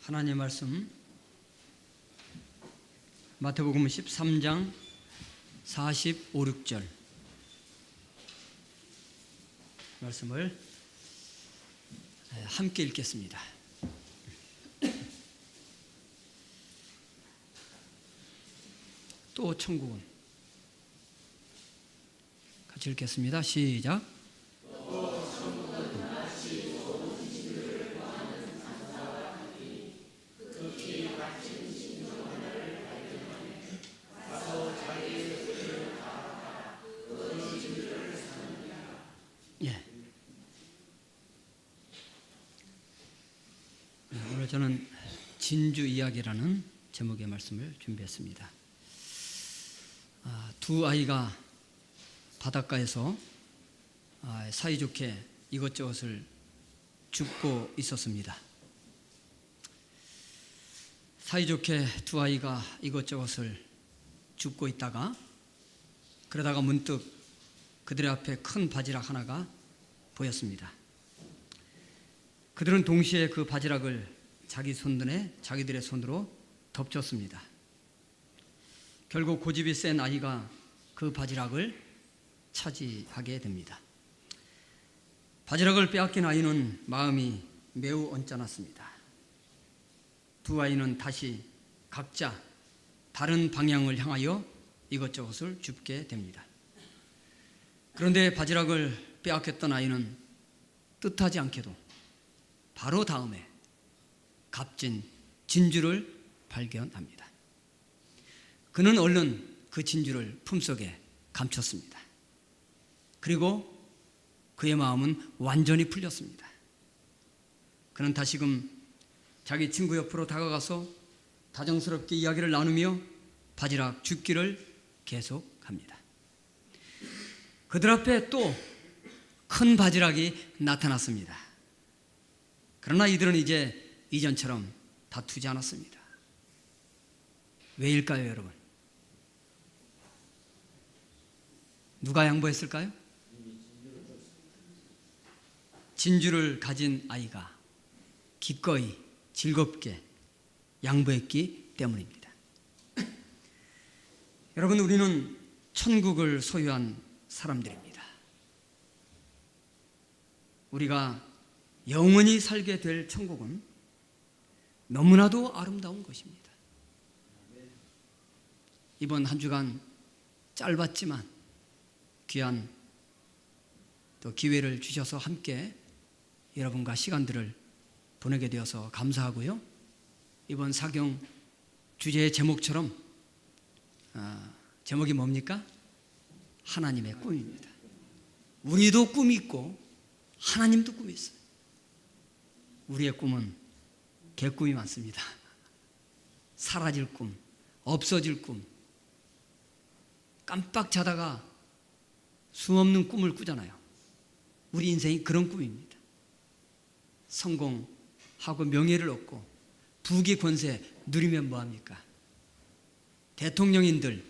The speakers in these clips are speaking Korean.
하나님의 말씀 마태복음 13장 45, 6절 말씀을 함께 읽겠습니다. 또 천국은 같이 읽겠습니다. 시작. 오늘 저는 진주 이야기라는 제목의 말씀을 준비했습니다. 두 아이가 바닷가에서 사이좋게 이것저것을 줍고 있었습니다. 사이좋게 두 아이가 이것저것을 줍고 있다가 그러다가 문득 그들의 앞에 큰 바지락 하나가 보였습니다. 그들은 동시에 그 바지락을 자기들의 손으로 덮쳤습니다. 결국 고집이 센 아이가 그 바지락을 차지하게 됩니다. 바지락을 빼앗긴 아이는 마음이 매우 언짢았습니다. 두 아이는 다시 각자 다른 방향을 향하여 이것저것을 줍게 됩니다. 그런데 바지락을 빼앗겼던 아이는 뜻하지 않게도 바로 다음에 값진 진주를 발견합니다. 그는 얼른 그 진주를 품속에 감췄습니다. 그리고 그의 마음은 완전히 풀렸습니다. 그는 다시금 자기 친구 옆으로 다가가서 다정스럽게 이야기를 나누며 바지락 줍기를 계속합니다. 그들 앞에 또 큰 바지락이 나타났습니다. 그러나 이들은 이제 이전처럼 다투지 않았습니다. 왜일까요, 여러분? 누가 양보했을까요? 진주를 가진 아이가 기꺼이 즐겁게 양보했기 때문입니다. 여러분, 우리는 천국을 소유한 사람들입니다. 우리가 영원히 살게 될 천국은 너무나도 아름다운 것입니다. 이번 한 주간 짧았지만 귀한 또 기회를 주셔서 함께 여러분과 시간들을 보내게 되어서 감사하고요. 이번 사경 주제의 제목처럼 제목이 뭡니까? 하나님의 꿈입니다. 우리도 꿈이 있고 하나님도 꿈이 있어요. 우리의 꿈은 개꿈이 많습니다. 사라질 꿈, 없어질 꿈, 깜빡 자다가 수없는 꿈을 꾸잖아요. 우리 인생이 그런 꿈입니다. 성공하고 명예를 얻고 부귀 권세 누리면 뭐합니까? 대통령인들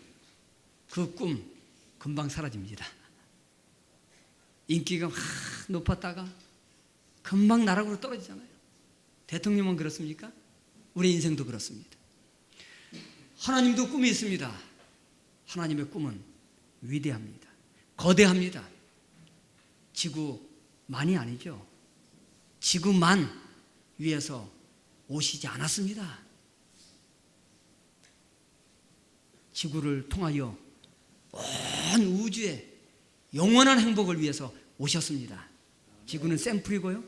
그 꿈 금방 사라집니다. 인기가 막 높았다가 금방 나락으로 떨어지잖아요. 대통령은 그렇습니까? 우리 인생도 그렇습니다. 하나님도 꿈이 있습니다. 하나님의 꿈은 위대합니다. 거대합니다. 지구만이 아니죠. 지구만 위해서 오시지 않았습니다. 지구를 통하여 온 우주의 영원한 행복을 위해서 오셨습니다. 지구는 샘플이고요.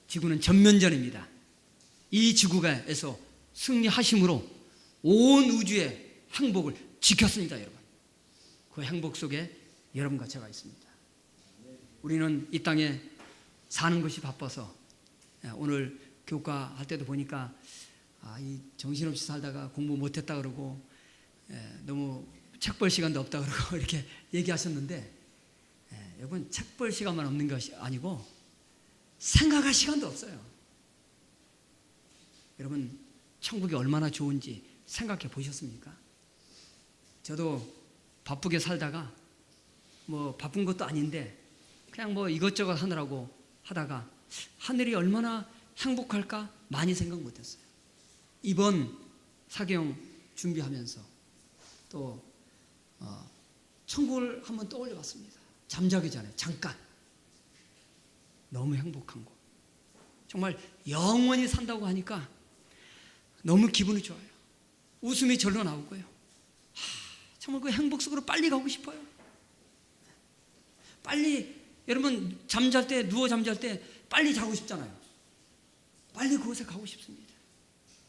지구는 전면전입니다. 이 지구가에서 승리하심으로 온 우주의 행복을 지켰습니다, 여러분. 그 행복 속에 여러분과 제가 있습니다. 우리는 이 땅에 사는 것이 바빠서 오늘 교과할 때도 보니까 이 정신없이 살다가 공부 못했다 그러고 너무 책 볼 시간도 없다 그러고 이렇게 얘기하셨는데 여러분, 책 볼 시간만 없는 것이 아니고 생각할 시간도 없어요. 여러분, 천국이 얼마나 좋은지 생각해 보셨습니까? 저도 바쁘게 살다가 뭐 바쁜 것도 아닌데 그냥 뭐 이것저것 하느라고 하다가 하늘이 얼마나 행복할까 많이 생각 못했어요. 이번 사경 준비하면서 또 천국을 한번 떠올려 봤습니다. 잠자기 전에 잠깐. 너무 행복한 거. 정말 영원히 산다고 하니까 너무 기분이 좋아요. 웃음이 절로 나오고요. 정말 그 행복 속으로 빨리 가고 싶어요. 빨리, 여러분 잠잘 때, 누워 잠잘 때 빨리 자고 싶잖아요. 빨리 그곳에 가고 싶습니다.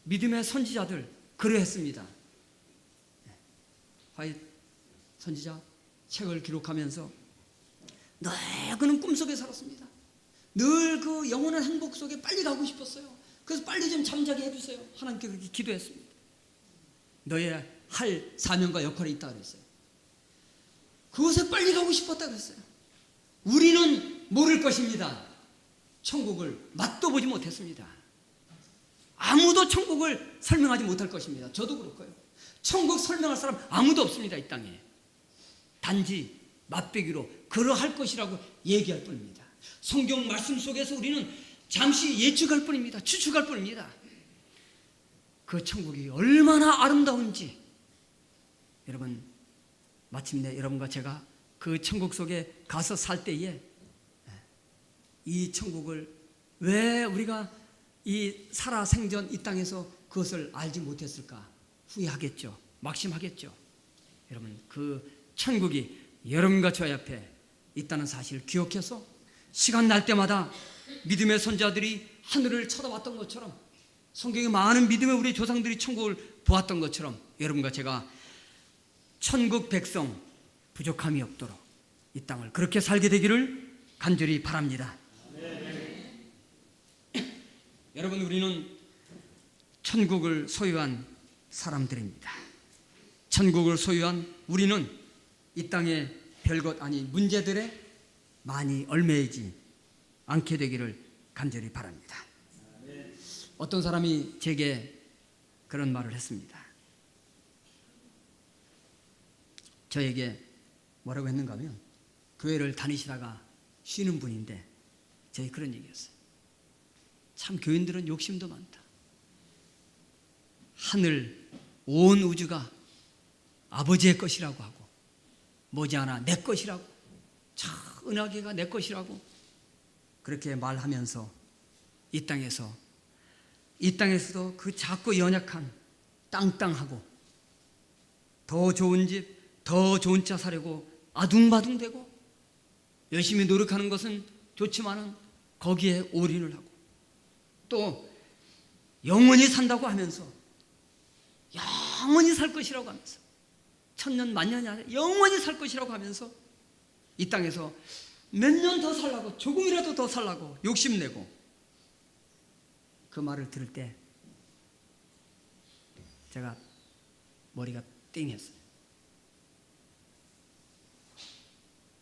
믿음의 선지자들 그러했습니다. 화이트 선지자 책을 기록하면서 늘 그는 꿈속에 살았습니다. 늘 그 영원한 행복 속에 빨리 가고 싶었어요. 그래서 빨리 좀 잠자게 해주세요. 하나님께 그렇게 기도했습니다. 너의 할 사명과 역할이 있다 그랬어요. 그곳에 빨리 가고 싶었다 그랬어요. 우리는 모를 것입니다. 천국을 맛도 보지 못했습니다. 아무도 천국을 설명하지 못할 것입니다. 저도 그럴 거예요. 천국 설명할 사람 아무도 없습니다. 이 땅에. 단지 맛보기로 그러할 것이라고 얘기할 뿐입니다. 성경 말씀 속에서 우리는 잠시 예측할 뿐입니다. 추측할 뿐입니다. 그 천국이 얼마나 아름다운지 여러분, 마침내 여러분과 제가 그 천국 속에 가서 살 때에 이 천국을 왜 우리가 이 살아생전 이 땅에서 그것을 알지 못했을까 후회하겠죠. 막심하겠죠. 여러분, 그 천국이 여러분과 저희 앞에 있다는 사실을 기억해서 시간 날 때마다 믿음의 선자들이 하늘을 쳐다봤던 것처럼, 성경에 많은 믿음의 우리 조상들이 천국을 보았던 것처럼 여러분과 제가 천국 백성 부족함이 없도록 이 땅을 그렇게 살게 되기를 간절히 바랍니다. 여러분, 우리는 천국을 소유한 사람들입니다. 천국을 소유한 우리는 이 땅에 별것 아닌 문제들에 많이 얽매이지 않게 되기를 간절히 바랍니다. 어떤 사람이 제게 그런 말을 했습니다. 저에게 뭐라고 했는가 하면, 교회를 다니시다가 쉬는 분인데 저희 그런 얘기였어요. 참 교인들은 욕심도 많다. 하늘 온 우주가 아버지의 것이라고 하고 머지않아 내 것이라고, 참 은하계가 내 것이라고 그렇게 말하면서 이 땅에서도 그 작고 연약한 땅땅하고 더 좋은 집, 더 좋은 차 사려고 아둥바둥대고 열심히 노력하는 것은 좋지만은 거기에 올인을 하고 또 영원히 산다고 하면서 영원히 살 것이라고 하면서 천년 만년이 아니라 영원히 살 것이라고 하면서 이 땅에서 몇 년 더 살라고, 조금이라도 더 살라고 욕심내고, 그 말을 들을 때 제가 머리가 띵했어요.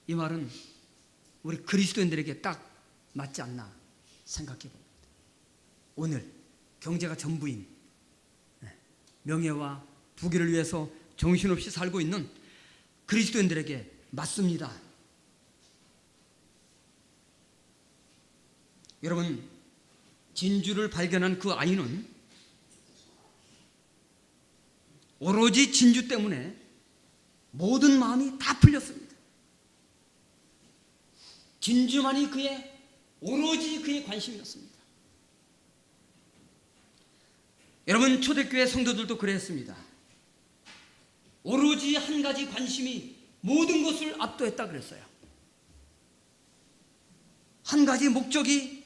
이 말은 우리 그리스도인들에게 딱 맞지 않나 생각해 봅니다. 오늘 경제가 전부인, 명예와 부귀를 위해서 정신없이 살고 있는 그리스도인들에게 맞습니다. 여러분, 진주를 발견한 그 아이는 오로지 진주 때문에 모든 마음이 다 풀렸습니다. 진주만이 오로지 그의 관심이었습니다. 여러분, 초대교회 성도들도 그랬습니다. 오로지 한 가지 관심이 모든 것을 압도했다 그랬어요. 한 가지 목적이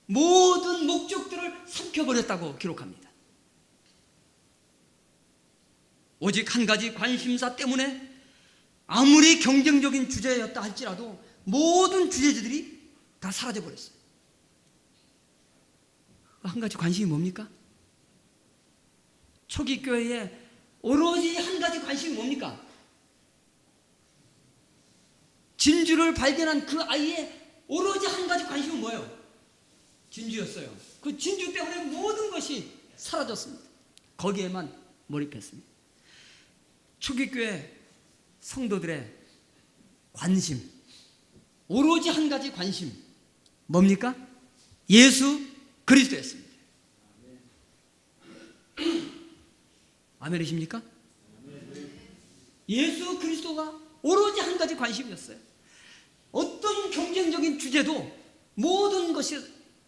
모든 목적들을 삼켜버렸다고 기록합니다. 오직 한 가지 관심사 때문에 아무리 경쟁적인 주제였다 할지라도 모든 주제들이 다 사라져버렸어요. 한 가지 관심이 뭡니까? 초기 교회에 오로지 한 가지 관심이 뭡니까? 진주를 발견한 그 아이의 오로지 한 가지 관심은 뭐예요? 진주였어요. 그 진주 때문에 모든 것이 사라졌습니다. 거기에만 몰입했습니다. 초기 교회 성도들의 관심, 오로지 한 가지 관심, 뭡니까? 예수 그리스도였습니다. 아멘이십니까? 예수 그리스도가 오로지 한 가지 관심이었어요. 어떤 경쟁적인 주제도 모든 것이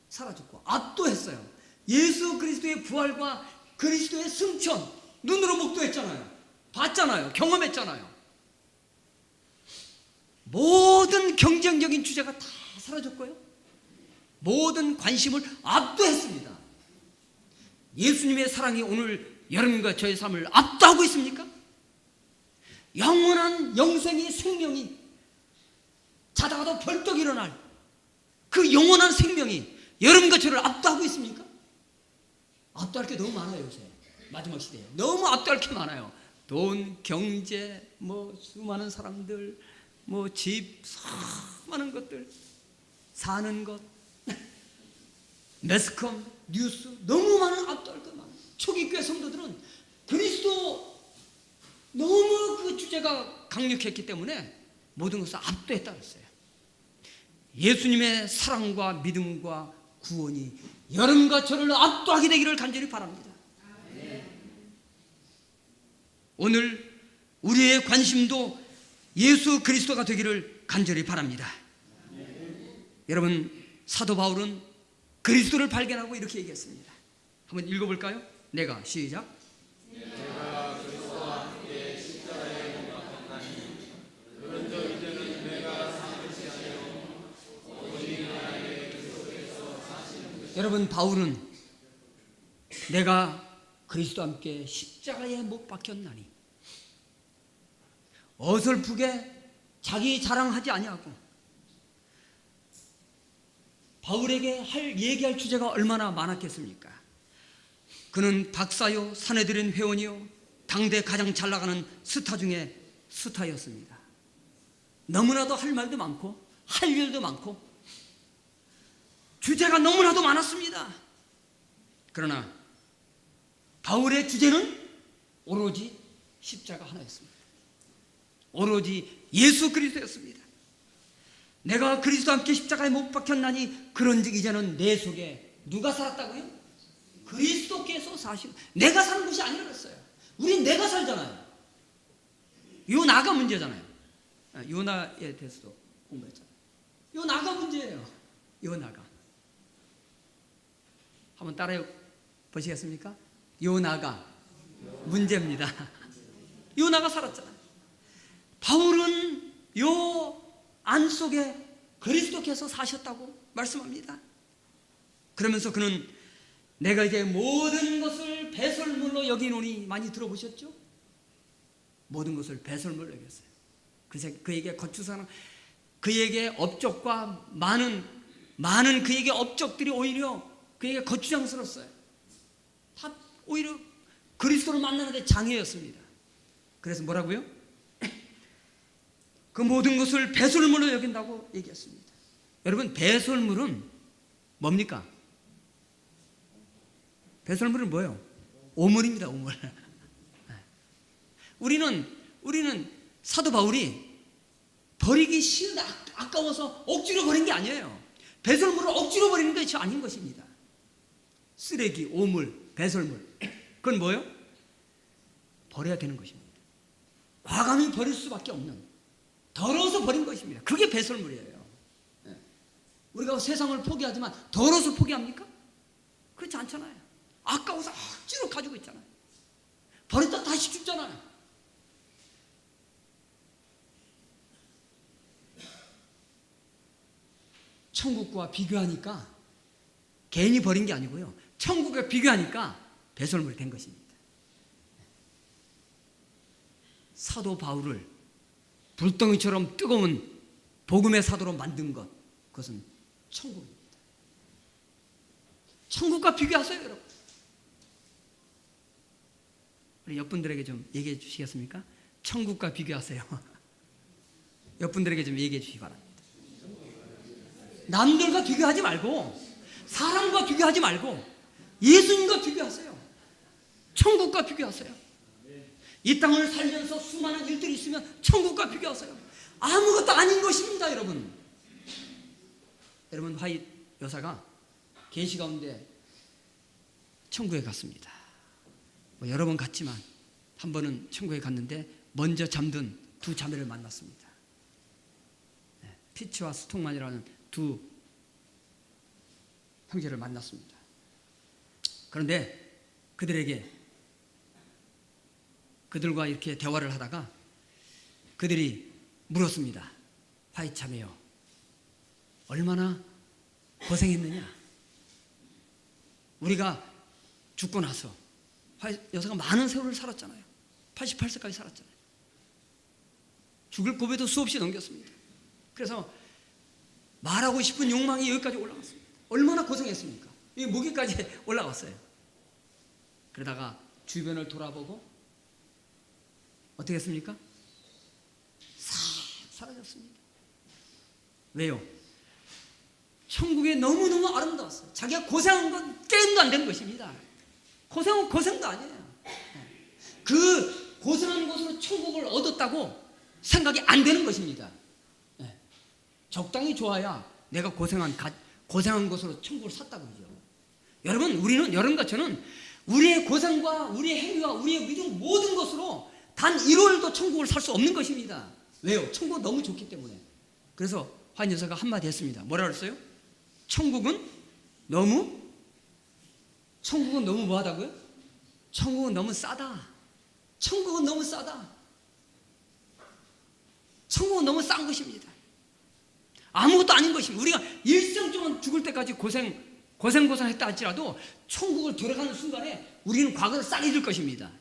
사라졌고 압도했어요. 예수 그리스도의 부활과 그리스도의 승천 눈으로 목도했잖아요. 봤잖아요. 경험했잖아요. 모든 경쟁적인 주제가 다 사라졌고요. 모든 관심을 압도했습니다. 예수님의 사랑이 오늘 여러분과 저의 삶을 압도하고 있습니까? 영원한 영생의 생명이 자다가도 벌떡 일어날 그 영원한 생명이 여러분과 저를 압도하고 있습니까? 압도할 게 너무 많아요. 요새 마지막 시대에 너무 압도할 게 많아요. 돈, 경제, 수많은 사람들, 집, 수많은 것들, 사는 것, 매스컴, 뉴스, 너무 많은 압도할 것 많아요. 초기 교회 성도들은 그리스도 너무 그 주제가 강력했기 때문에 모든 것을 압도했다 그랬어요. 예수님의 사랑과 믿음과 구원이 여러분과 저를 압도하게 되기를 간절히 바랍니다. 오늘 우리의 관심도 예수 그리스도가 되기를 간절히 바랍니다. 여러분, 사도 바울은 그리스도를 발견하고 이렇게 얘기했습니다. 한번 읽어볼까요? 내가 시작. 내가 그리스도와 함께 십자가에 못 박혔나니 그런즉 이제는 내가 사는 것이 아니요 오직 나에게 그리스도께서 사시는 것이라. 여러분, 바울은 내가 그리스도와 함께 십자가에 못 박혔나니 어설프게 자기 자랑하지 아니하고 바울에게 얘기할 주제가 얼마나 많았겠습니까? 그는 박사요, 사내들인 회원이요, 당대 가장 잘 나가는 스타 중에 스타였습니다. 너무나도 할 말도 많고 할 일도 많고 주제가 너무나도 많았습니다. 그러나 바울의 주제는 오로지 십자가 하나였습니다. 오로지 예수 그리스도였습니다. 내가 그리스도와 함께 십자가에 못 박혔나니 그런즉 이제는 내 속에 누가 살았다고요? 그리스도께서 사시고. 내가 사는 것이 아니라 그랬어요. 우린 내가 살잖아요. 요나가 문제잖아요. 요나에 대해서도 공부했잖아요. 요나가 문제예요. 요나가. 한번 따라해 보시겠습니까? 요나가 문제입니다. 요나가 살았잖아요. 바울은 요 안 속에 그리스도께서 사셨다고 말씀합니다. 그러면서 그는 내가 이제 모든 것을 배설물로 여기노니, 많이 들어보셨죠? 모든 것을 배설물로 여겼어요. 그래서 그에게 거추사는 그에게 업적과 많은 그에게 업적들이 오히려 그에게 거추장스러웠어요. 다 오히려 그리스도를 만나는데 장애였습니다. 그래서 뭐라고요? 그 모든 것을 배설물로 여긴다고 얘기했습니다. 여러분, 배설물은 뭡니까? 배설물은 뭐예요? 오물입니다. 오물. 우리는 사도 바울이 버리기 싫은, 아까워서 억지로 버린 게 아니에요. 배설물을 억지로 버리는 것이 아닌 것입니다. 쓰레기, 오물, 배설물, 그건 뭐예요? 버려야 되는 것입니다. 과감히 버릴 수밖에 없는, 더러워서 버린 것입니다. 그게 배설물이에요. 우리가 세상을 포기하지만 더러워서 포기합니까? 그렇지 않잖아요. 아까워서 억지로 가지고 있잖아요. 버렸다 다시 줍잖아요. 천국과 비교하니까 괜히 버린 게 아니고요. 천국과 비교하니까 배설물이 된 것입니다. 사도 바울을 불덩이처럼 뜨거운 복음의 사도로 만든 것, 그것은 천국입니다. 천국과 비교하세요, 여러분. 우리 옆분들에게 좀 얘기해 주시겠습니까? 천국과 비교하세요. 옆분들에게 좀 얘기해 주시기 바랍니다. 남들과 비교하지 말고, 사람과 비교하지 말고 예수님과 비교하세요. 천국과 비교하세요. 이 땅을 살면서 수많은 일들이 있으면 천국과 비교하세요. 아무것도 아닌 것입니다, 여러분. 여러분, 화이트 여사가 계시 가운데 천국에 갔습니다. 여러 번 갔지만 한 번은 천국에 갔는데 먼저 잠든 두 자매를 만났습니다. 피츠와 스톡만이라는 두 형제를 만났습니다. 그런데 그들과 이렇게 대화를 하다가 그들이 물었습니다. 화이트 자매요, 얼마나 고생했느냐? 우리가 죽고 나서 여사가 많은 세월을 살았잖아요. 88세까지 살았잖아요. 죽을 고비도 수없이 넘겼습니다. 그래서 말하고 싶은 욕망이 여기까지 올라갔습니다. 얼마나 고생했습니까? 이 목에까지 올라갔어요. 그러다가 주변을 돌아보고 어떻게 했습니까? 싹 사라졌습니다. 왜요? 천국에 너무너무 아름다웠어요. 자기가 고생한 건 게임도 안 되는 것입니다. 고생은 고생도 아니에요. 그 고생한 곳으로 천국을 얻었다고 생각이 안 되는 것입니다. 적당히 좋아야 내가 고생한 곳으로 천국을 샀다고 그러죠. 여러분, 우리는 여러분과 저는 우리의 고생과 우리의 행위와 우리의 믿음 모든 것으로 단 1월도 천국을 살 수 없는 것입니다. 왜요? 천국은 너무 좋기 때문에. 그래서 화인 여사가 한마디 했습니다. 뭐라 그랬어요? 천국은 너무 뭐하다고요? 천국은 너무 싸다. 천국은 너무 싸다. 천국은 너무 싼 것입니다. 아무것도 아닌 것입니다. 우리가 일생동안 죽을 때까지 고생했다 할지라도 천국을 들어가는 순간에 우리는 과거를 싹 잊을 것입니다.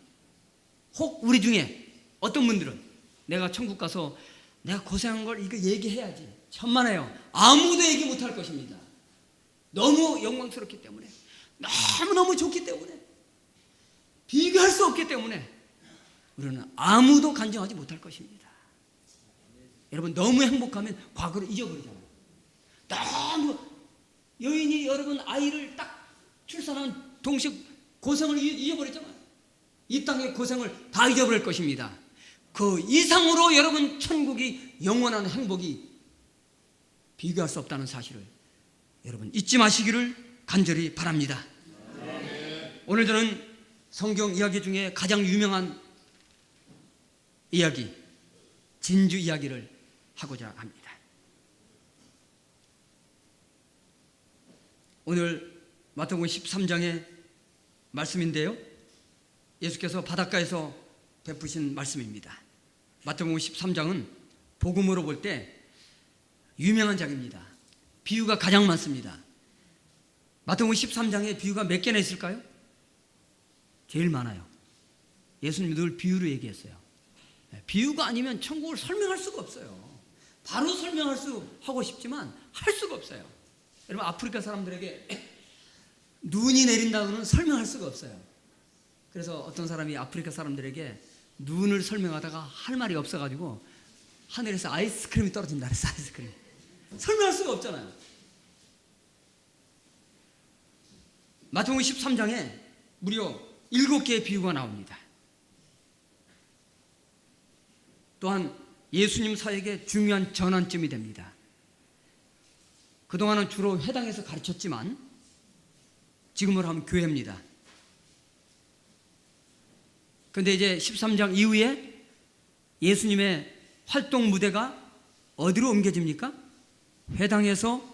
혹 우리 중에 어떤 분들은 내가 천국 가서 내가 고생한 걸 이거 얘기해야지. 천만에요. 아무도 얘기 못할 것입니다. 너무 영광스럽기 때문에, 너무너무 좋기 때문에, 비교할 수 없기 때문에 우리는 아무도 간증하지 못할 것입니다. 여러분, 너무 행복하면 과거를 잊어버리잖아요. 너무 여인이 여러분 아이를 딱 출산한 동시에 고생을 잊어버렸잖아요. 이 땅의 고생을 다 잊어버릴 것입니다. 그 이상으로 여러분 천국이 영원한 행복이 비교할 수 없다는 사실을 여러분 잊지 마시기를 간절히 바랍니다. 오늘 저는 성경 이야기 중에 가장 유명한 이야기, 진주 이야기를 하고자 합니다. 오늘 마태복음 13장의 말씀인데요, 예수께서 바닷가에서 베푸신 말씀입니다. 마태복음 13장은 복음으로 볼 때 유명한 장입니다. 비유가 가장 많습니다. 마태복음 13장에 비유가 몇 개나 있을까요? 제일 많아요. 예수님이 늘 비유로 얘기했어요. 비유가 아니면 천국을 설명할 수가 없어요. 바로 하고 싶지만 할 수가 없어요. 여러분, 아프리카 사람들에게 눈이 내린다고는 설명할 수가 없어요. 그래서 어떤 사람이 아프리카 사람들에게 눈을 설명하다가 할 말이 없어가지고 하늘에서 아이스크림이 떨어진다 그랬어. 아이스크림. 설명할 수가 없잖아요. 마태복음 13장에 무려 7개의 비유가 나옵니다. 또한 예수님 사역의 중요한 전환점이 됩니다. 그동안은 주로 회당에서 가르쳤지만 지금으로 하면 교회입니다. 그런데 이제 13장 이후에 예수님의 활동 무대가 어디로 옮겨집니까? 회당에서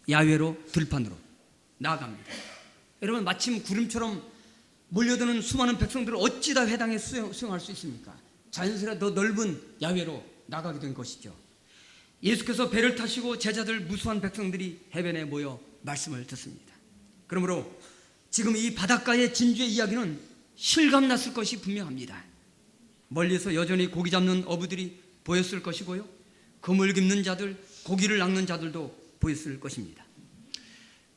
야외로 들판으로 나아갑니다. 여러분, 마침 구름처럼 몰려드는 수많은 백성들을 어찌다 회당에 수용할 수 있습니까? 자연스레 더 넓은 야외로 나가게 된 것이죠. 예수께서 배를 타시고 제자들 무수한 백성들이 해변에 모여 말씀을 듣습니다. 그러므로 지금 이 바닷가의 진주의 이야기는 실감났을 것이 분명합니다. 멀리서 여전히 고기 잡는 어부들이 보였을 것이고요, 그물 깁는 자들, 고기를 낚는 자들도 보였을 것입니다.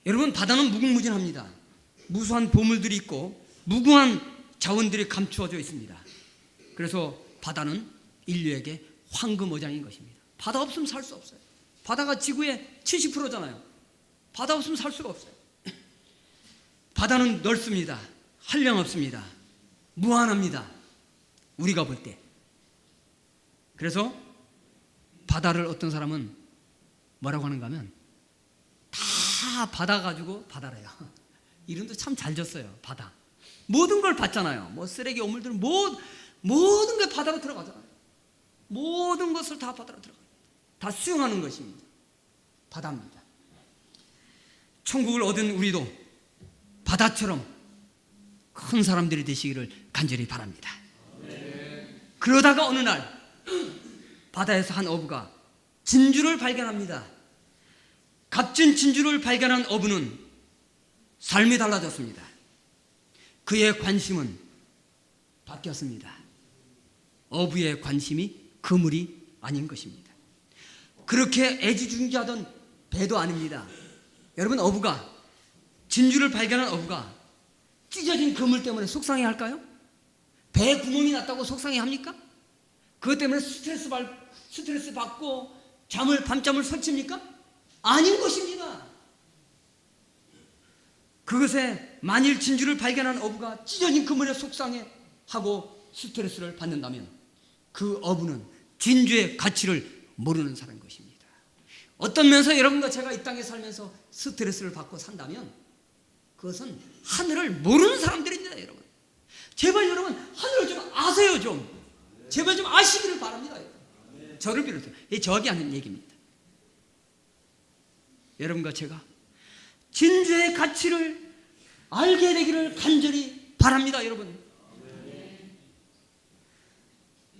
여러분, 바다는 무궁무진합니다. 무수한 보물들이 있고 무궁한 자원들이 감추어져 있습니다. 그래서 바다는 인류에게 황금어장인 것입니다. 바다 없으면 살 수 없어요. 바다가 지구의 70%잖아요. 바다 없으면 살 수가 없어요. 바다는 넓습니다. 한량없습니다. 무한합니다. 우리가 볼 때. 그래서 바다를 어떤 사람은 뭐라고 하는가 하면 다 바다 가지고 바다래요. 이름도 참 잘 졌어요. 바다. 모든 걸 봤잖아요. 뭐 쓰레기 오물들 모든 게 바다로 들어가잖아요. 모든 것을 다 바다로 들어가요. 다 수용하는 것입니다. 바다입니다. 천국을 얻은 우리도 바다처럼 큰 사람들이 되시기를 간절히 바랍니다. 그러다가 어느 날 바다에서 한 어부가 진주를 발견합니다. 값진 진주를 발견한 어부는 삶이 달라졌습니다. 그의 관심은 바뀌었습니다. 어부의 관심이 그물이 아닌 것입니다. 그렇게 애지중지하던 배도 아닙니다. 여러분, 어부가, 진주를 발견한 어부가 찢어진 그물 때문에 속상해할까요? 배에 구멍이 났다고 속상해합니까? 그것 때문에 스트레스 받고 밤잠을 설칩니까? 아닌 것입니다. 그것에 만일 진주를 발견한 어부가 찢어진 그물에 속상해하고 스트레스를 받는다면 그 어부는 진주의 가치를 모르는 사람인 것입니다. 어떤 면에서 여러분과 제가 이 땅에 살면서 스트레스를 받고 산다면 그것은 하늘을 모르는 사람들입니다. 여러분, 제발 여러분 하늘을 좀 아세요. 좀 제발 좀 아시기를 바랍니다. 여러분. 저를 비롯해서 저에게 하는 얘기입니다. 여러분과 제가 진주의 가치를 알게 되기를 간절히 바랍니다. 여러분,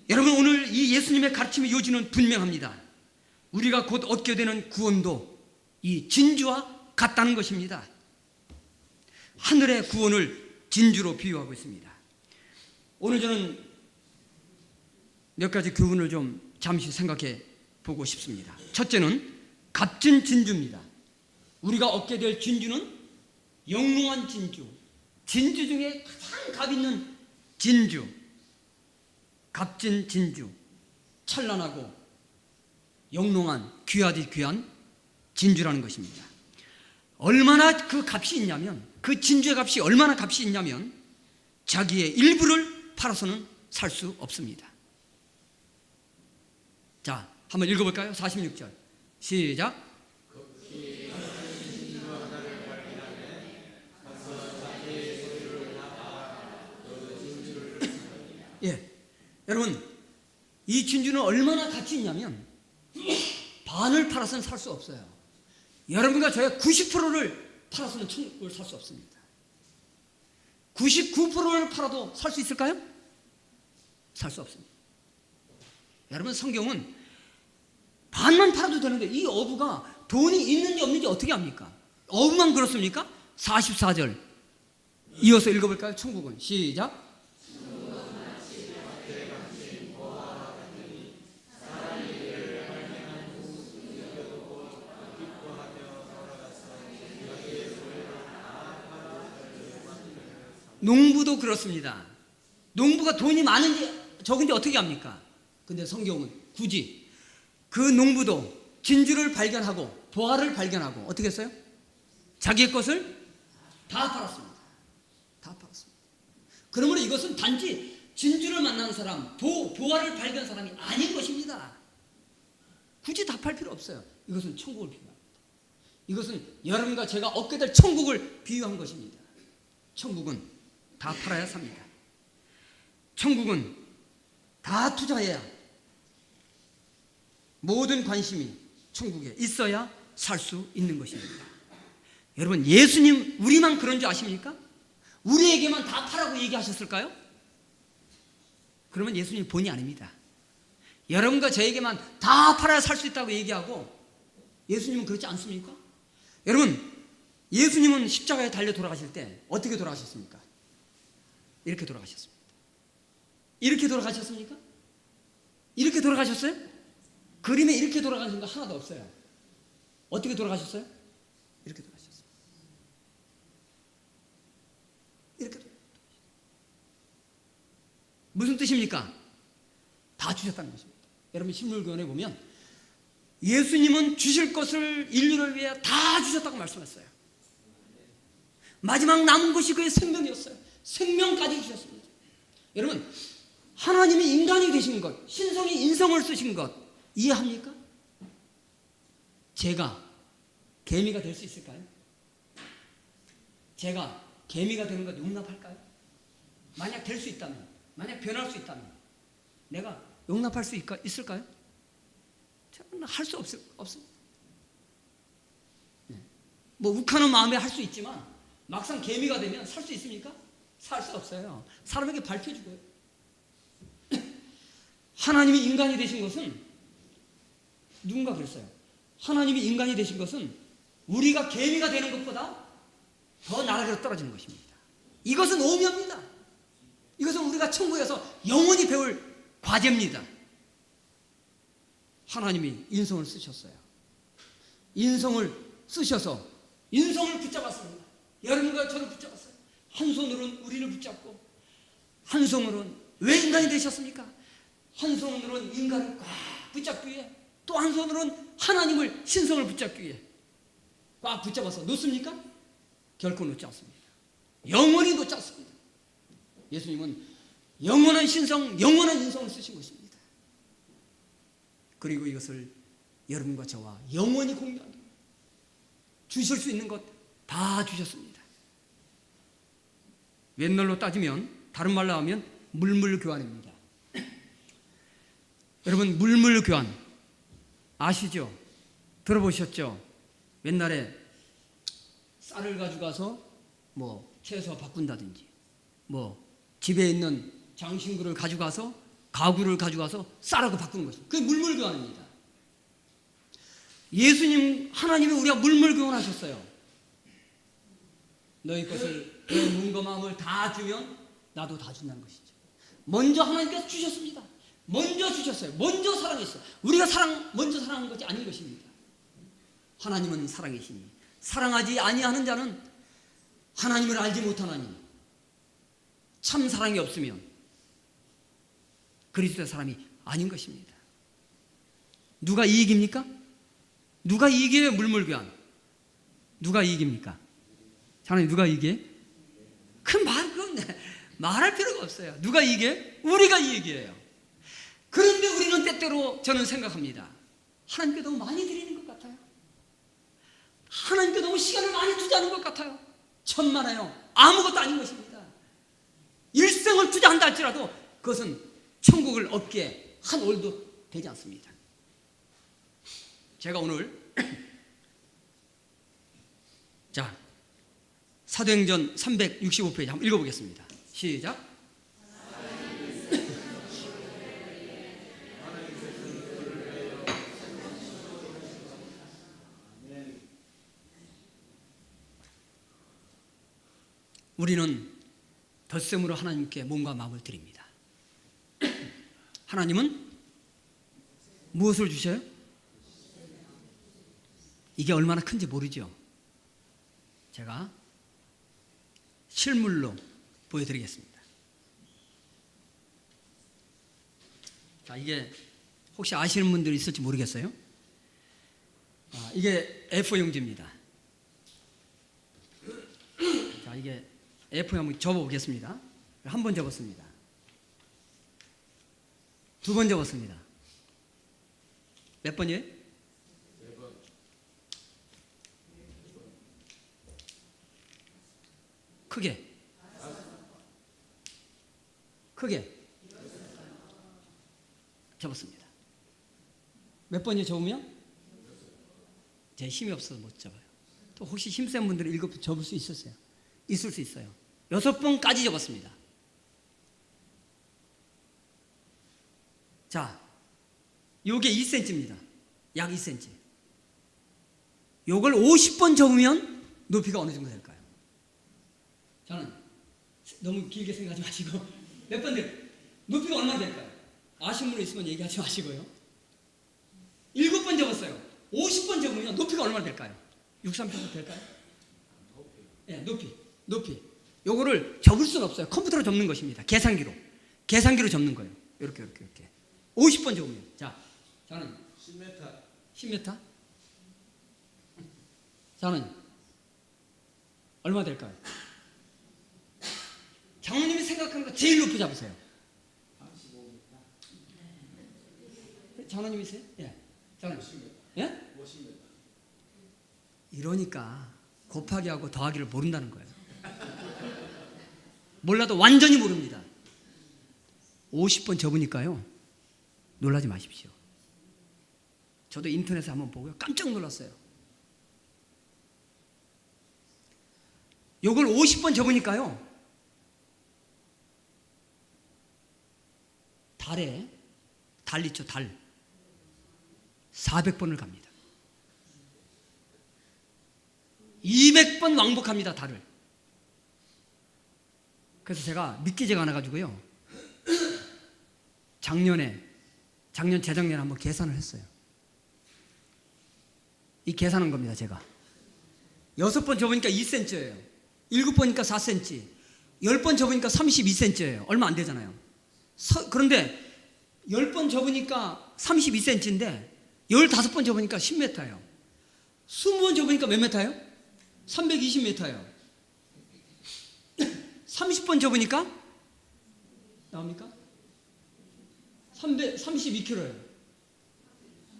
여러분, 오늘 이 예수님의 가르침의 요지는 분명합니다. 우리가 곧 얻게 되는 구원도 이 진주와 같다는 것입니다. 하늘의 구원을 진주로 비유하고 있습니다. 오늘 저는 몇 가지 교훈을 좀 잠시 생각해 보고 싶습니다. 첫째는 값진 진주입니다. 우리가 얻게 될 진주는 영롱한 진주, 진주 중에 가장 값 있는 진주, 값진 진주, 찬란하고 영롱한 귀하디 귀한 진주라는 것입니다. 얼마나 그 값이 있냐면, 그 진주의 값이 얼마나 값이 있냐면 자기의 일부를 팔아서는 살 수 없습니다. 자, 한번 읽어볼까요? 46절 시작. 예, 여러분, 이 진주는 얼마나 가치 있냐면 반을 팔아서는 살 수 없어요. 여러분과 저의 90%를 팔아서는 천국을 살 수 없습니다. 99%를 팔아도 살 수 있을까요? 살 수 없습니다. 여러분, 성경은 반만 팔아도 되는데 이 어부가 돈이 있는지 없는지 어떻게 합니까? 어부만 그렇습니까? 44절 이어서 읽어볼까요? 천국은 시작. 농부도 그렇습니다. 농부가 돈이 많은지 적은지 어떻게 합니까? 근데 성경은 굳이 그 농부도 진주를 발견하고 보화를 발견하고 어떻게 했어요? 자기의 것을 다 팔았습니다. 다 팔았습니다. 그러므로 이것은 단지 진주를 만난 사람, 보화를 발견한 사람이 아닌 것입니다. 굳이 다 팔 필요 없어요. 이것은 천국을 비유합니다. 이것은 여러분과 제가 얻게 될 천국을 비유한 것입니다. 천국은 다 팔아야 삽니다. 천국은 다 투자해야, 모든 관심이 천국에 있어야 살 수 있는 것입니다. 여러분, 예수님 우리만 그런 줄 아십니까? 우리에게만 다 팔라고 얘기하셨을까요? 그러면 예수님 본이 아닙니다. 여러분과 저에게만 다 팔아야 살 수 있다고 얘기하고 예수님은 그렇지 않습니까? 여러분, 예수님은 십자가에 달려 돌아가실 때 어떻게 돌아가셨습니까? 이렇게 돌아가셨습니다. 이렇게 돌아가셨습니까? 이렇게 돌아가셨어요? 그림에 이렇게 돌아가신 거 하나도 없어요. 어떻게 돌아가셨어요? 이렇게 돌아가셨어요. 이렇게 돌아가셨어요. 무슨 뜻입니까? 다 주셨다는 것입니다. 여러분, 신물교원에 보면 예수님은 주실 것을 인류를 위해 다 주셨다고 말씀했어요. 마지막 남은 것이 그의 생명이었어요. 생명까지 주셨습니다. 여러분, 하나님이 인간이 되신 것, 신성이 인성을 쓰신 것 이해합니까? 제가 개미가 될 수 있을까요? 제가 개미가 되는 것 용납할까요? 만약 될 수 있다면, 만약 변할 수 있다면 내가 용납할 수 있을까요? 할 수 없습니다. 뭐 욱하는 마음에 할 수 있지만 막상 개미가 되면 살 수 있습니까? 살 수 없어요. 사람에게 밟혀 죽어요. 하나님이 인간이 되신 것은, 누군가 그랬어요. 하나님이 인간이 되신 것은 우리가 개미가 되는 것보다 더 나락으로 떨어지는 것입니다. 이것은 오묘입니다. 이것은 우리가 천국에서 영원히 배울 과제입니다. 하나님이 인성을 쓰셨어요. 인성을 쓰셔서 인성을 붙잡았습니다. 여러분과 저를 붙잡았어요. 한 손으로는 우리를 붙잡고, 한 손으로는 왜 인간이 되셨습니까? 한 손으로는 인간을 꽉 붙잡기 위해, 또 한 손으로는 하나님을, 신성을 붙잡기 위해 꽉 붙잡아서 놓습니까? 결코 놓지 않습니다. 영원히 놓지 않습니다. 예수님은 영원한 신성, 영원한 인성을 쓰신 것입니다. 그리고 이것을 여러분과 저와 영원히 공유하기, 주실 수 있는 것 다 주셨습니다. 옛날로 따지면, 다른 말로 하면 물물교환입니다. 여러분, 물물교환 아시죠? 들어보셨죠? 옛날에 쌀을 가져가서 뭐 채소 바꾼다든지, 뭐 집에 있는 장신구를 가져가서, 가구를 가져가서 쌀하고 바꾸는 것입니다. 그게 물물교환입니다. 예수님, 하나님이 우리가 물물교환하셨어요. 너희 것을, 내 몸과 마음을 다 주면 나도 다 준다는 것이죠. 먼저 하나님께서 주셨습니다. 먼저 주셨어요. 먼저 사랑했어요. 우리가 먼저 사랑한 것이 아닌 것입니다. 하나님은 사랑이시니 사랑하지 아니하는 자는 하나님을 알지 못하나니, 참 사랑이 없으면 그리스도의 사람이 아닌 것입니다. 누가 이익입니까? 누가 이익이에요? 물물교환. 누가 이익입니까? 하나님, 누가 이익이에요? 그건 말할 필요가 없어요. 누가 이익이에요? 우리가 이익이에요. 그런데 우리는 때때로, 저는 생각합니다, 하나님께 너무 많이 드리는 것 같아요. 하나님께 너무 시간을 많이 투자하는 것 같아요. 천만에요. 아무것도 아닌 것입니다. 일생을 투자한다 할지라도 그것은 천국을 얻기에 한 올도 되지 않습니다. 제가 오늘 자, 사도행전 365페이지 한번 읽어보겠습니다. 시작. 우리는 덧셈으로 하나님께 몸과 마음을 드립니다. 하나님은 무엇을 주셔요? 이게 얼마나 큰지 모르죠. 제가 실물로 보여드리겠습니다. 자, 이게 혹시 아시는 분들이 있을지 모르겠어요. 이게 A4 용지입니다. 자, 이게 A4에 한번 접어보겠습니다. 한 번 접었습니다. 두 번 접었습니다. 몇 번이에요? 크게 접었습니다. 몇 번이요 접으면? 제 힘이 없어서 못 접어요. 또 혹시 힘센 분들이 7번 접을 수 있을 수 있어요. 6번까지 접었습니다. 자, 요게 2cm입니다. 약 2cm. 요걸 50번 접으면 높이가 어느 정도 될까요? 저는 너무 길게 생각하지 마시고 몇 번 될, 높이가 얼마나 될까요? 아시는 분 있으면 얘기하지 마시고요. 7번 접었어요. 50번 접으면 높이가 얼마나 될까요? 63평 될까요? 예, 높이. 요거를 접을 수는 없어요. 컴퓨터로 접는 것입니다. 계산기로 접는 거예요. 이렇게. 50번 접으면. 자, 저는 10m. 저는 얼마 될까요? 장로님이 생각하는 거 제일 높이 잡으세요. 35m. 장로님이세요? 예. 저는 50m. 예? 50m. 이러니까 곱하기 하고 더하기를 모른다는 거예요. 몰라도 완전히 모릅니다. 50번 접으니까요. 놀라지 마십시오. 저도 인터넷에 한번 보고요. 깜짝 놀랐어요. 요걸 50번 접으니까요. 달 있죠, 달. 400번을 갑니다. 200번 왕복합니다, 달을. 그래서 제가 믿기지가 않아가지고요. 재작년에 한번 계산을 했어요. 이 계산한 겁니다, 제가. 6번 접으니까 2cm예요. 7번이니까 4cm. 10번 접으니까 32cm예요. 얼마 안 되잖아요. 그런데 10번 접으니까 32cm인데 15번 접으니까 10m예요. 20번 접으니까 몇 m예요? 320m예요. 30번 접으니까 나옵니까? 32km예요.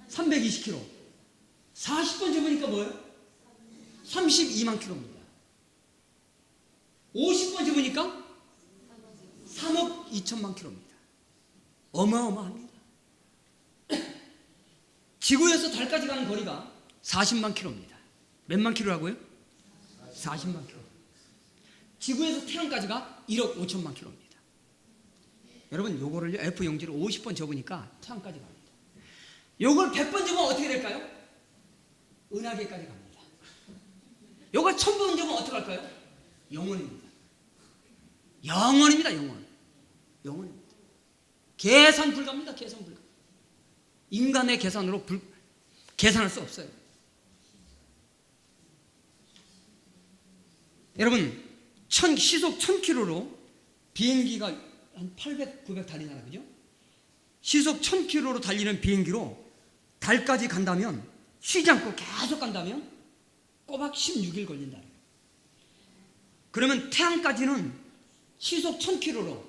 320km. 40번 접으니까 뭐예요? 32만 km입니다. 50번 접으니까 3억 2천만 km입니다. 어마어마합니다. 지구에서 달까지 가는 거리가 40만 km입니다. 몇만 km라고요? 40만 km. 지구에서 태양까지가 1억 5천만 km입니다. 여러분 요거를요 F0G를 50번 접으니까 태양까지 갑니다. 요걸 100번 접으면 어떻게 될까요? 은하계까지 갑니다. 요걸 1000번 접으면 어떻게 할까요? 영원입니다. 영원입니다. 영원입니다. 계산 불가입니다. 계산 불가. 인간의 계산으로 계산할 수 없어요. 여러분 시속 1000km로 비행기가 한 800, 900 달리잖아요. 그죠? 시속 1000km로 달리는 비행기로 달까지 간다면 쉬지 않고 계속 간다면 꼬박 16일 걸린다. 그러면 태양까지는 시속 1000km로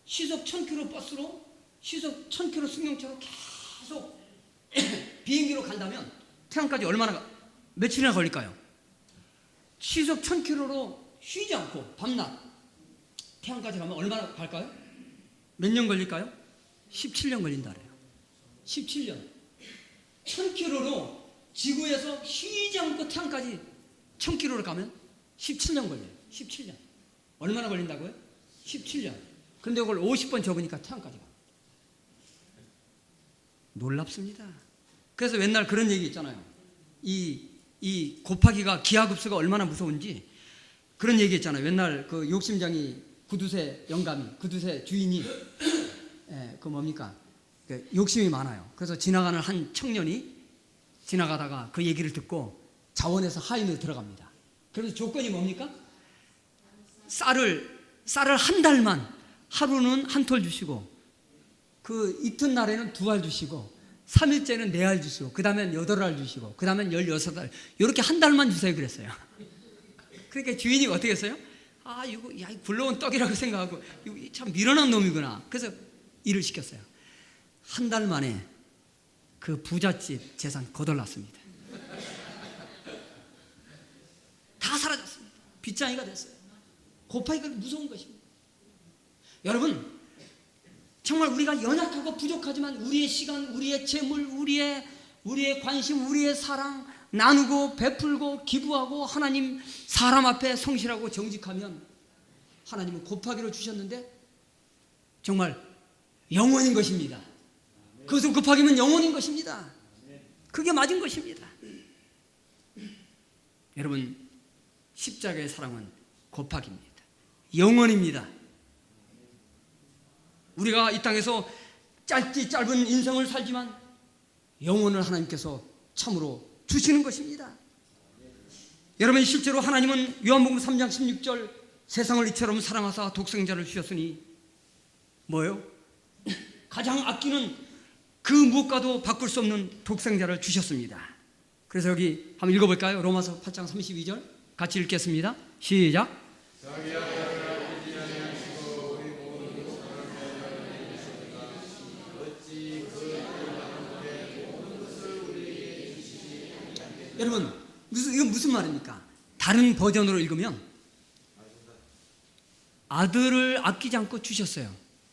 시속 1000km 버스로 시속 1000km 승용차로 계속 비행기로 간다면 태양까지 며칠이나 걸릴까요? 시속 1000km로 쉬지 않고 밤낮 태양까지 가면 얼마나 갈까요? 몇 년 걸릴까요? 17년 걸린다 그래요. 17년. 1000km로 지구에서 쉬지 않고 태양까지 1000km로 가면 17년 걸려요. 17년. 얼마나 걸린다고요? 17년. 그런데 이걸 50번 접으니까 태양까지 갑니다. 놀랍습니다. 그래서 맨날 그런 얘기 있잖아요. 이 곱하기가 기하급수가 얼마나 무서운지 그런 얘기 있잖아요. 맨날 그 욕심장이 구두쇠 영감이 구두쇠 주인이 그 뭡니까? 욕심이 많아요. 그래서 지나가는 한 청년이 지나가다가 그 얘기를 듣고 자원에서 하인으로 들어갑니다. 그래서 조건이 뭡니까? 쌀을 한 달만 하루는 한 톨 주시고 그 이튿날에는 2알 주시고 3일째는 4알 주시고 그 다음엔 8알 주시고 그 다음엔 16알 이렇게 한 달만 주세요 그랬어요. 그러니까 주인이 어떻게 했어요? 이거 굴러온 떡이라고 생각하고 이거 참 미련한 놈이구나. 그래서 일을 시켰어요. 한 달 만에 그 부잣집 재산 거덜났습니다. 다 사라졌습니다. 빚쟁이가 됐어요. 곱하기가 무서운 것입니다. 여러분 정말 우리가 연약하고 부족하지만 우리의 시간, 우리의 재물, 우리의 관심, 우리의 사랑 나누고 베풀고 기부하고 하나님 사람 앞에 성실하고 정직하면 하나님은 곱하기로 주셨는데 정말 영원인 것입니다. 그것은 곱하기면 영원인 것입니다. 그게 맞은 것입니다. 여러분 십자가의 사랑은 곱하기입니다. 영원입니다. 우리가 이 땅에서 짧은 인생을 살지만 영혼을 하나님께서 참으로 주시는 것입니다. 여러분 실제로 하나님은 요한복음 3장 16절 세상을 이처럼 사랑하사 독생자를 주셨으니 뭐예요? 가장 아끼는 그 무엇과도 바꿀 수 없는 독생자를 주셨습니다. 그래서 여기 한번 읽어볼까요? 로마서 8장 32절 같이 읽겠습니다. 시작. 여러분 이건 무슨 말입니까? 다른 버전으로 읽으면 아들을 아끼지 않고 주셨어요.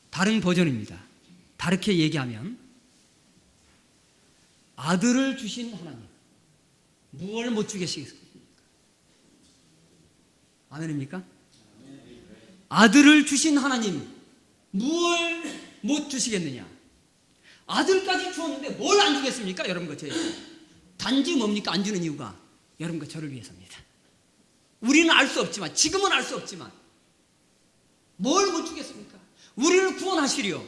다른 버전입니다. 다르게 얘기하면 아들을 주신 하나님, 무엇을 못 주겠습니까? 아멘입니까? 아들을 주신 하나님, 무엇을 못 주시겠느냐? 아들까지 주었는데 뭘 안 주겠습니까? 여러분과 저에게. 단지 뭡니까? 안 주는 이유가 여러분과 저를 위해서입니다. 우리는 알 수 없지만, 지금은 알 수 없지만 뭘 못 주겠습니까? 우리를 구원하시려.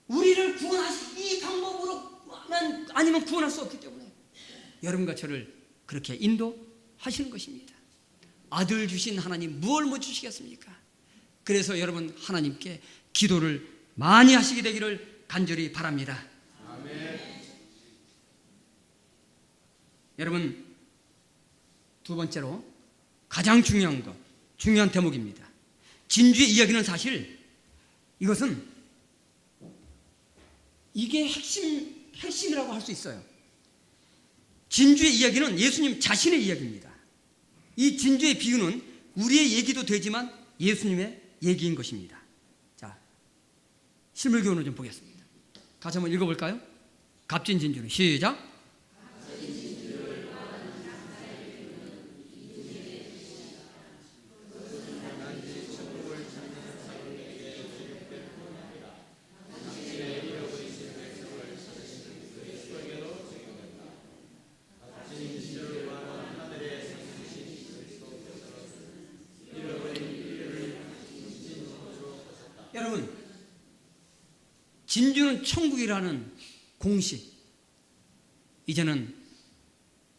우리를 구원하시, 이 방법으로만 아니면 구원할 수 없기 때문에 여러분과 저를 그렇게 인도하시는 것입니다. 아들 주신 하나님 무엇을 못 주시겠습니까? 그래서 여러분 하나님께 기도를 많이 하시게 되기를 간절히 바랍니다. 아멘. 여러분, 두 번째로 가장 중요한 것, 중요한 대목입니다. 진주의 이야기는 사실 이것은 이게 핵심이라고 할 수 있어요. 진주의 이야기는 예수님 자신의 이야기입니다. 이 진주의 비유는 우리의 얘기도 되지만 예수님의 얘기인 것입니다. 자, 실물교훈을 좀 보겠습니다. 같이 한번 읽어볼까요? 값진 진주는 시작. 여러분, 진주는 천국이라는 공식, 이제는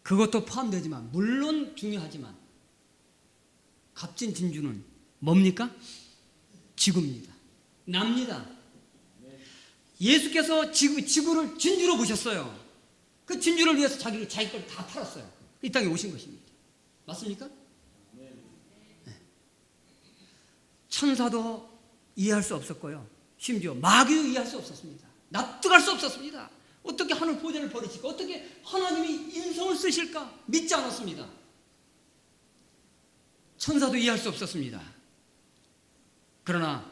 그것도 포함되지만 물론 중요하지만 값진 진주는 뭡니까? 지구입니다. 납니다. 예수께서 지구를 진주로 보셨어요. 그 진주를 위해서 자기 걸 다 팔았어요. 이 땅에 오신 것입니다. 맞습니까? 네. 천사도 이해할 수 없었고요. 심지어 마귀도 이해할 수 없었습니다. 납득할 수 없었습니다. 어떻게 하늘 보좌를 버리실까? 어떻게 하나님이 인성을 쓰실까? 믿지 않았습니다. 천사도 이해할 수 없었습니다. 그러나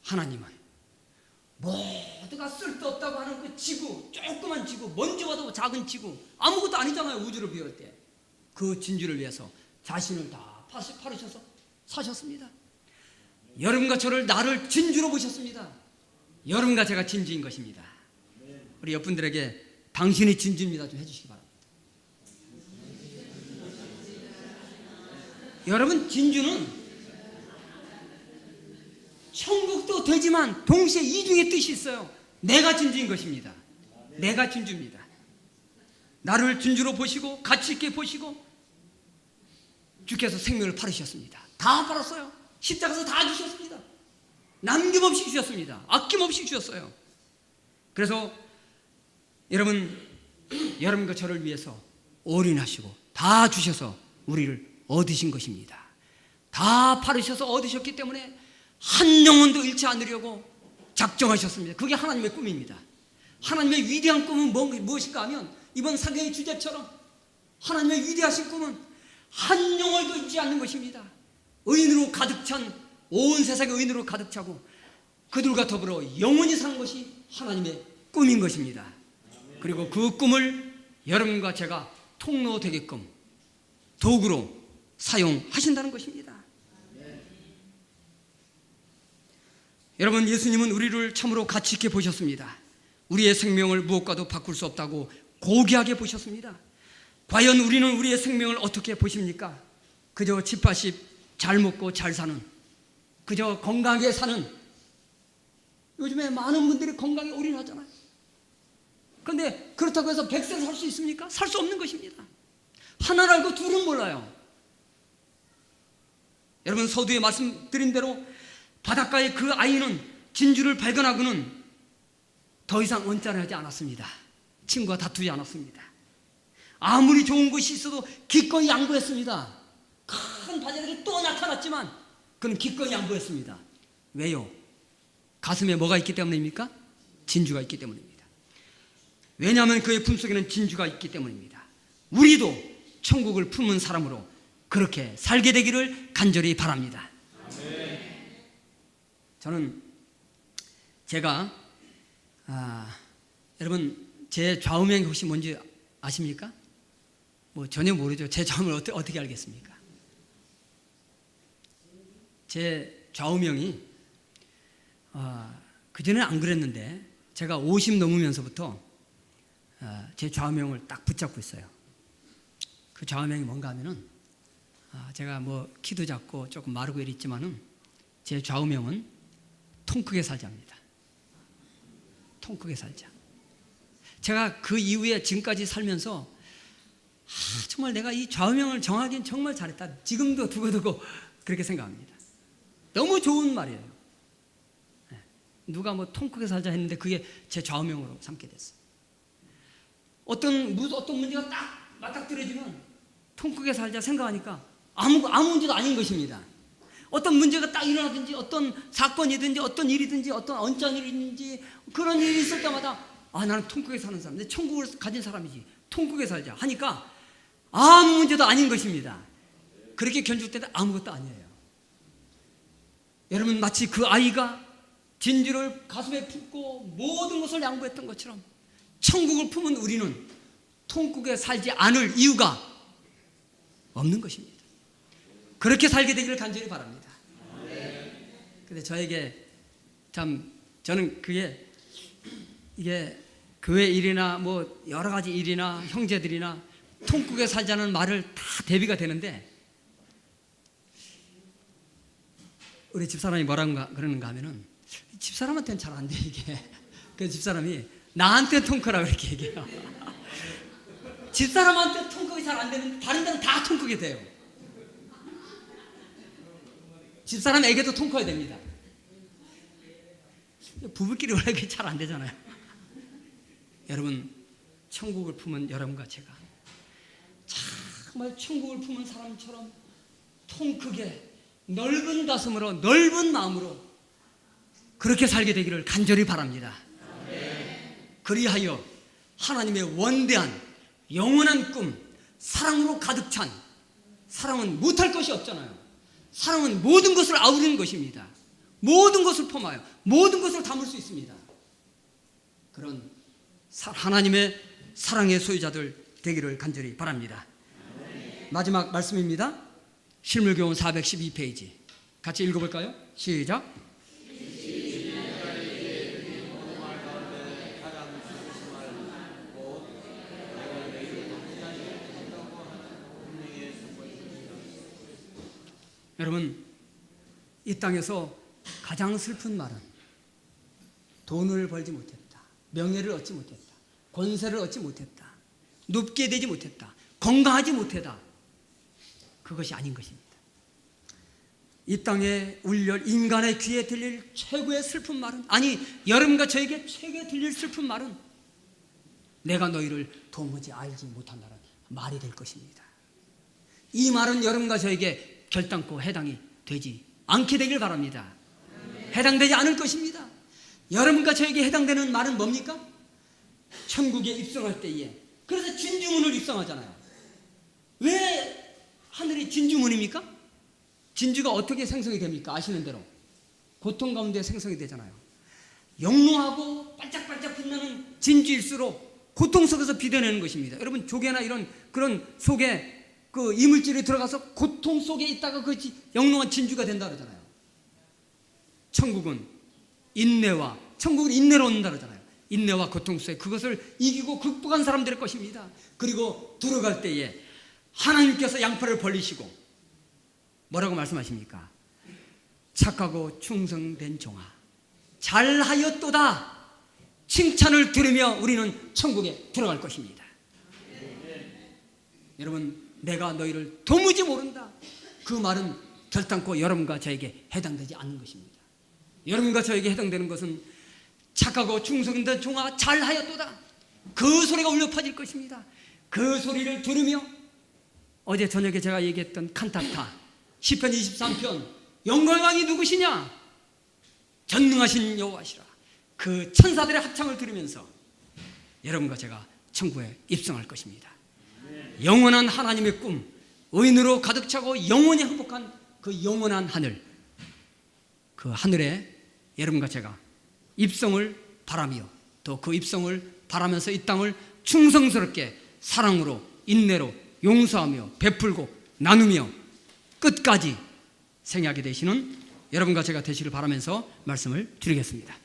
하나님은 모두가 쓸데없다고 하는 그 지구, 조그만 지구, 먼지보다 작은 지구, 아무것도 아니잖아요. 우주를 비울 때 그 진주를 위해서 자신을 다 팔으셔서 사셨습니다. 여러분과 저를 나를 진주로 보셨습니다. 여러분과 제가 진주인 것입니다. 우리 옆분들에게 당신이 진주입니다 좀 해주시기 바랍니다. 여러분, 진주는 천국도 되지만 동시에 이중의 뜻이 있어요. 내가 진주인 것입니다. 내가 진주입니다. 나를 진주로 보시고 가치 있게 보시고 주께서 생명을 팔으셨습니다. 다 팔았어요. 십자가에서 다 주셨습니다. 남김없이 주셨습니다. 아낌없이 주셨어요. 그래서 여러분과 저를 위해서 올인하시고 다 주셔서 우리를 얻으신 것입니다. 다 팔으셔서 얻으셨기 때문에 한 영혼도 잃지 않으려고 작정하셨습니다. 그게 하나님의 꿈입니다. 하나님의 위대한 꿈은 무엇인가 하면 이번 사경의 주제처럼 하나님의 위대하신 꿈은 한 영혼도 잃지 않는 것입니다. 의인으로 가득 찬 온 세상에 의인으로 가득 차고 그들과 더불어 영원히 사는 것이 하나님의 꿈인 것입니다. 그리고 그 꿈을 여러분과 제가 통로 되게끔 도구로 사용하신다는 것입니다. 여러분, 예수님은 우리를 참으로 가치 있게 보셨습니다. 우리의 생명을 무엇과도 바꿀 수 없다고 고귀하게 보셨습니다. 과연 우리는 우리의 생명을 어떻게 보십니까? 그저 집밥십 잘 먹고 잘 사는, 그저 건강하게 사는, 요즘에 많은 분들이 건강에 올인하잖아요. 그런데 그렇다고 해서 100세 살 수 있습니까? 살 수 없는 것입니다. 하나를 알고 둘은 몰라요. 여러분, 서두에 말씀드린 대로 바닷가의 그 아이는 진주를 발견하고는 더 이상 언짢아하지 않았습니다. 친구와 다투지 않았습니다. 아무리 좋은 것이 있어도 기꺼이 양보했습니다. 큰 바다들이 또 나타났지만 그는 기꺼이 양보했습니다. 왜요? 가슴에 뭐가 있기 때문입니까? 진주가 있기 때문입니다. 왜냐하면 그의 품속에는 진주가 있기 때문입니다. 우리도 천국을 품은 사람으로 그렇게 살게 되기를 간절히 바랍니다. 저는 제가 여러분 제 좌우명이 혹시 뭔지 아십니까? 뭐 전혀 모르죠. 제 좌우명을 어떻게 알겠습니까? 제 좌우명이 그전에는 안 그랬는데 제가 50 넘으면서부터 제 좌우명을 딱 붙잡고 있어요. 그 좌우명이 뭔가 하면은 제가 뭐 키도 작고 조금 마르고 이랬지만은 제 좌우명은 통 크게 살자입니다. 통 크게 살자. 제가 그 이후에 지금까지 살면서 정말 내가 이 좌우명을 정하기는 정말 잘했다. 지금도 두고두고 그렇게 생각합니다. 너무 좋은 말이에요. 누가 뭐 통 크게 살자 했는데 그게 제 좌우명으로 삼게 됐어요. 어떤 문제가 딱 맞닥뜨려지면 통 크게 살자 생각하니까 아무 문제도 아닌 것입니다. 어떤 문제가 딱 일어나든지 어떤 사건이든지 어떤 일이든지 어떤 언짢은 일이든지 그런 일이 있을 때마다 나는 통 크게 사는 사람, 내 천국을 가진 사람이지, 통 크게 살자 하니까 아무 문제도 아닌 것입니다. 그렇게 견줄 때는 아무것도 아니에요. 여러분 마치 그 아이가 진주를 가슴에 품고 모든 것을 양보했던 것처럼 천국을 품은 우리는 통국에 살지 않을 이유가 없는 것입니다. 그렇게 살게 되기를 간절히 바랍니다. 근데 저에게 참 저는 이게 교회 일이나 뭐 여러 가지 일이나 형제들이나 통국에 살자는 말을 다 대비가 되는데 우리 집사람이 뭐라고 그러는가 하면은 집사람한테는 잘 안 돼 이게. 그 집사람이 나한테 통크라고 이렇게 얘기해요. 집사람한테 통크가 잘 안 되는데 다른 데는 다 통크게 돼요. 집사람에게도 통크가 됩니다. 부부끼리 원래 그게 잘 안 되잖아요. 여러분 천국을 품은 여러분과 제가 정말 천국을 품은 사람처럼 통크게 넓은 가슴으로 넓은 마음으로 그렇게 살게 되기를 간절히 바랍니다. 그리하여 하나님의 원대한 영원한 꿈, 사랑으로 가득 찬, 사랑은 못할 것이 없잖아요. 사랑은 모든 것을 아우르는 것입니다. 모든 것을 포함하여 모든 것을 담을 수 있습니다. 그런 하나님의 사랑의 소유자들 되기를 간절히 바랍니다. 마지막 말씀입니다. 실물교훈 412페이지 같이 읽어볼까요? 시작. 여러분 이 땅에서 가장 슬픈 말은 돈을 벌지 못했다, 명예를 얻지 못했다, 권세를 얻지 못했다, 높게 되지 못했다, 건강하지 못했다, 그것이 아닌 것입니다. 이 땅에 울려 인간의 귀에 들릴 최고의 슬픈 말은, 아니 여러분과 저에게 최고에 들릴 슬픈 말은 내가 너희를 도무지 알지 못한다는 말이 될 것입니다. 이 말은 여러분과 저에게 결단코 해당이 되지 않게 되길 바랍니다. 해당되지 않을 것입니다. 여러분과 저에게 해당되는 말은 뭡니까? 천국에 입성할 때에, 그래서 진주문을 입성하잖아요. 왜 하늘이 진주문입니까? 진주가 어떻게 생성이 됩니까? 아시는 대로 고통 가운데 생성이 되잖아요. 영롱하고 반짝반짝 빛나는 진주일수록 고통 속에서 비뎌내는 것입니다. 여러분 조개나 이런 그런 속에 그 이물질이 들어가서 고통 속에 있다가 그 영롱한 진주가 된다 그러잖아요. 천국은 인내로 온다 그러잖아요. 인내와 고통 속에 그것을 이기고 극복한 사람들의 것입니다. 그리고 들어갈 때에 하나님께서 양팔을 벌리시고 뭐라고 말씀하십니까? 착하고 충성된 종아 잘하였도다 칭찬을 들으며 우리는 천국에 들어갈 것입니다. 여러분 내가 너희를 도무지 모른다, 그 말은 결단코 여러분과 저에게 해당되지 않는 것입니다. 여러분과 저에게 해당되는 것은 착하고 충성된 종아 잘하였도다, 그 소리가 울려 퍼질 것입니다. 그 소리를 들으며 어제 저녁에 제가 얘기했던 칸타타 시편 23편 영광의 왕이 누구시냐? 전능하신 여호와시라, 그 천사들의 합창을 들으면서 여러분과 제가 천국에 입성할 것입니다. 영원한 하나님의 꿈, 의인으로 가득 차고 영원히 행복한 그 영원한 하늘, 그 하늘에 여러분과 제가 입성을 바라며 또 그 입성을 바라면서 이 땅을 충성스럽게 사랑으로, 인내로, 용서하며 베풀고 나누며 끝까지 생애하게 되시는 여러분과 제가 되시길 바라면서 말씀을 드리겠습니다.